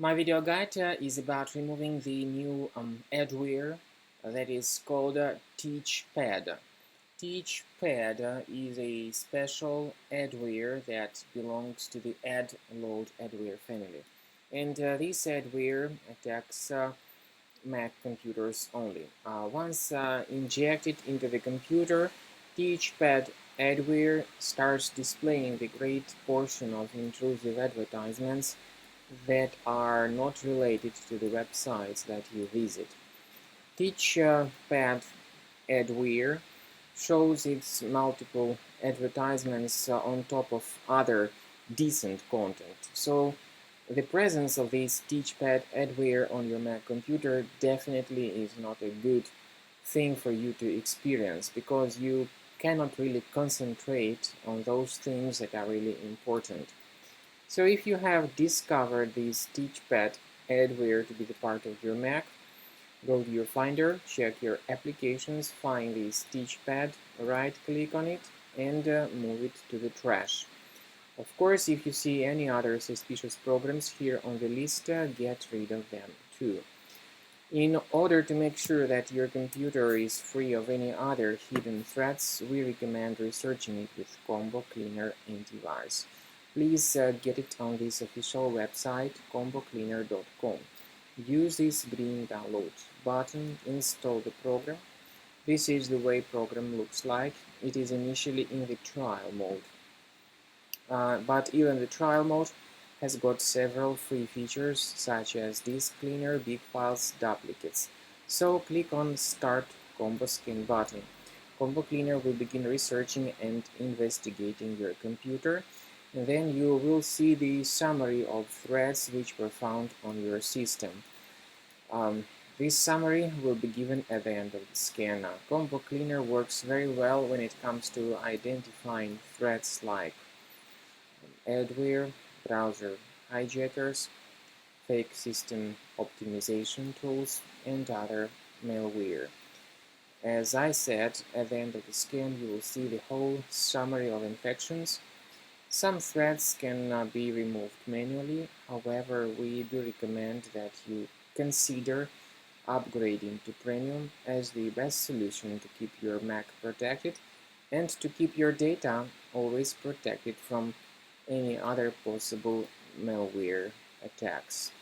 My video guide is about removing the new adware that is called TeachPad. TeachPad is a special adware that belongs to the AdLoad adware family. And this adware attacks Mac computers only. Once injected into the computer, TeachPad adware starts displaying the great portion of intrusive advertisements that are not related to the websites that you visit. TeachPad adware shows its multiple advertisements on top of other decent content. So the presence of this TeachPad adware on your Mac computer definitely is not a good thing for you to experience because you cannot really concentrate on those things that are really important. So if you have discovered this TeachPad adware to be the part of your Mac, go to your Finder, check your applications, find this TeachPad, right-click on it, and move it to the trash. Of course, if you see any other suspicious programs here on the list, get rid of them too. In order to make sure that your computer is free of any other hidden threats, we recommend researching it with Combo Cleaner Antivirus. Please get it on this official website, combocleaner.com. Use this green download button, install the program. This is the way program looks like. It is initially in the trial mode. But even the trial mode has got several free features such as disk cleaner, big files, duplicates. So click on Start Combo Scan button. Combo Cleaner will begin researching and investigating your computer, and then you will see the summary of threads which were found on your system. This summary will be given at the end of the scan. Combo Cleaner works very well when it comes to identifying threats like adware, browser hijackers, fake system optimization tools, and other malware. As I said, at the end of the scan you will see the whole summary of infections. Some threads can be removed manually, however we do recommend that you consider upgrading to Premium as the best solution to keep your Mac protected and to keep your data always protected from any other possible malware attacks.